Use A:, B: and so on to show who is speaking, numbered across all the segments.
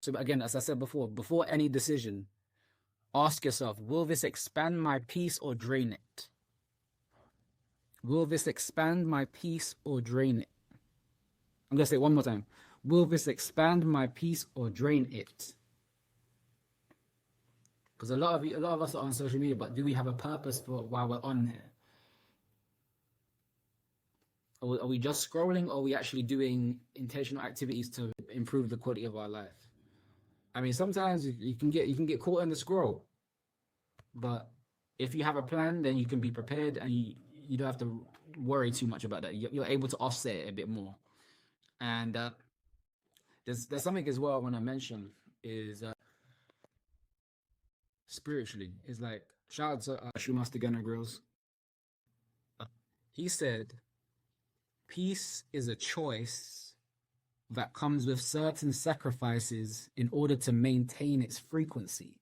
A: So again, as I said before any decision, ask yourself, will this expand my peace or drain it? Will this expand my peace or drain it? I'm going to say it one more time. Will this expand my peace or drain it? Because a lot of us are on social media, but do we have a purpose for why we're on here? Are we just scrolling, or are we actually doing intentional activities to improve the quality of our life? I mean, sometimes you can get caught in the scroll, but if you have a plan, then you can be prepared, and you don't have to worry too much about that. You're able to offset it a bit more. And there's something as well I want to mention is spiritually. It's like shout out to Shumaster Gunner Grills. He said, "Peace is a choice that comes with certain sacrifices in order to maintain its frequency."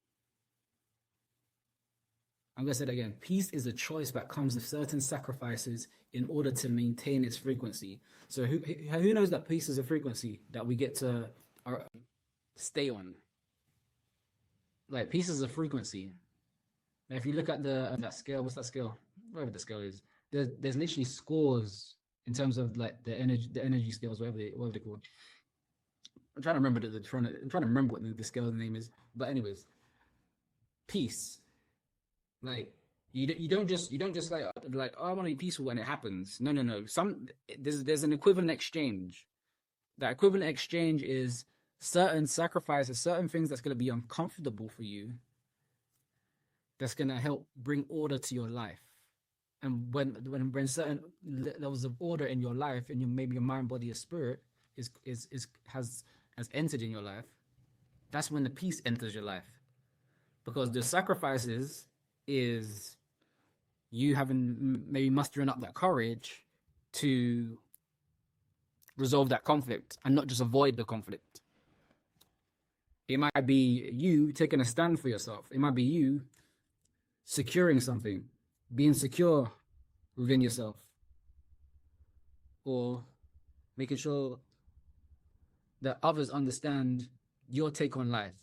A: I'm going to say that again. Peace is a choice that comes with certain sacrifices in order to maintain its frequency. So who knows that peace is a frequency that we get to stay on? Like peace is a frequency. If you look at that scale, what's that scale? Whatever the scale is, there's literally scores in terms of like the energy scales, whatever they're called. I'm trying to remember I'm trying to remember what the scale name is. But anyways, peace. Like you don't just like oh, I want to be peaceful when it happens. No. There's an equivalent exchange. That equivalent exchange is certain sacrifices, certain things that's going to be uncomfortable for you. That's going to help bring order to your life. And when certain levels of order in your life, and maybe your mind, body, or spirit has entered in your life, that's when the peace enters your life. Because the sacrifices is you having maybe mustering up that courage to resolve that conflict and not just avoid the conflict. It might be you taking a stand for yourself. It might be you securing something, being secure within yourself, or making sure that others understand your take on life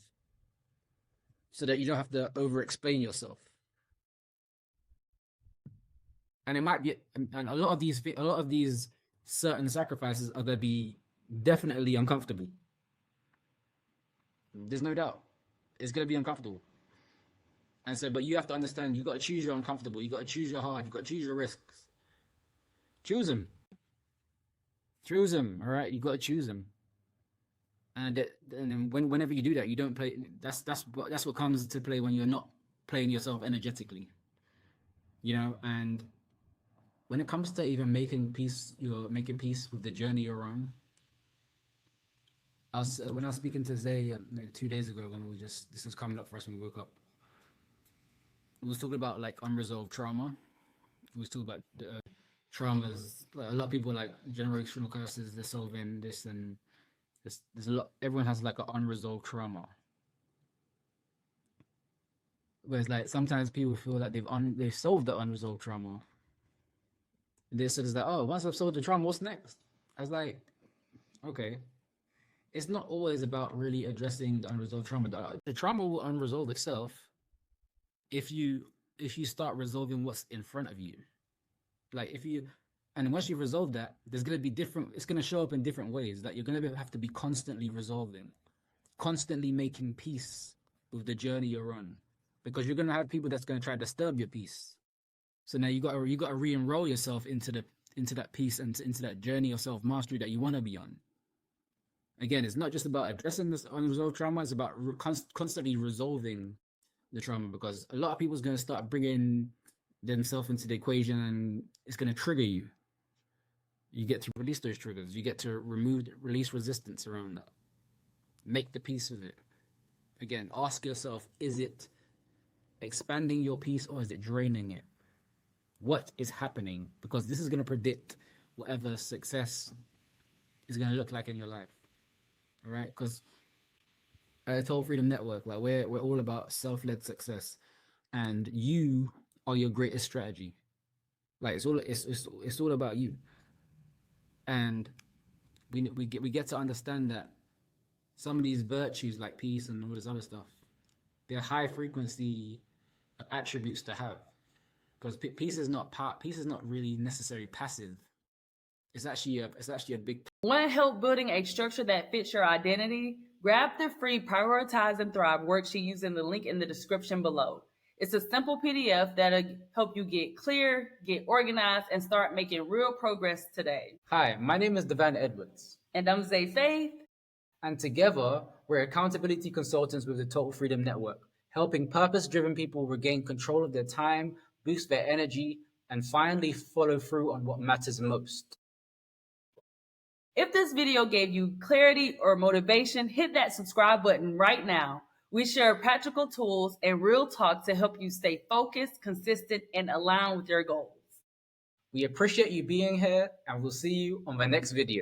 A: so that you don't have to over explain yourself. And it might be, and a lot of these certain sacrifices are going to be definitely uncomfortable. There's no doubt. It's going to be uncomfortable. And so, but you have to understand, you got to choose your uncomfortable. You got to choose your hard. You got to choose your risks. Choose them. Choose them. All right. You got to choose them. And whenever you do that, you don't play. That's what comes to play when you're not playing yourself energetically. And when it comes to even making peace, you're making peace with the journey you're on. When I was speaking to Zay like 2 days ago, when this was coming up for us when we woke up. We was talking about like unresolved trauma. We was talking about traumas. Like, a lot of people like generational curses. They're solving this, and there's a lot. Everyone has like an unresolved trauma. Whereas like sometimes people feel like they've solved the unresolved trauma. They said it's like, oh, once I've solved the trauma, what's next? I was like, okay. It's not always about really addressing the unresolved trauma. The trauma will unresolve itself if you start resolving what's in front of you. Like and once you resolve that, there's gonna be it's gonna show up in different ways that you're gonna have to be constantly resolving, constantly making peace with the journey you're on. Because you're gonna have people that's gonna try to disturb your peace. So now you gotta re-enroll yourself into that peace and into that journey of self-mastery that you wanna be on. Again, it's not just about addressing this unresolved trauma, it's about constantly resolving the trauma, because a lot of people's going to start bringing themselves into the equation, and it's going to trigger you. You get to release those triggers. You get to release resistance around that. Make the peace with it. Again, ask yourself, is it expanding your peace or is it draining it? What is happening? Because this is going to predict whatever success is going to look like in your life. All right? Because I told Freedom Network, like we're all about self-led success, and you are your greatest strategy. Like it's all about you, and we get to understand that some of these virtues like peace and all this other stuff, they're high frequency attributes to have. Because peace is not peace is not really necessarily passive. It's actually a big.
B: Want help building a structure that fits your identity? Grab the free Prioritize and Thrive worksheet using the link in the description below. It's a simple PDF that'll help you get clear, get organized, and start making real progress today.
A: Hi, my name is Devan Edwards.
B: And I'm Zay Faith.
A: And together, we're accountability consultants with the Total Freedom Network, helping purpose-driven people regain control of their time, boost their energy, and finally follow through on what matters most.
B: If this video gave you clarity or motivation, hit that subscribe button right now. We share practical tools and real talk to help you stay focused, consistent, and aligned with your goals.
A: We appreciate you being here, and we'll see you on the next video.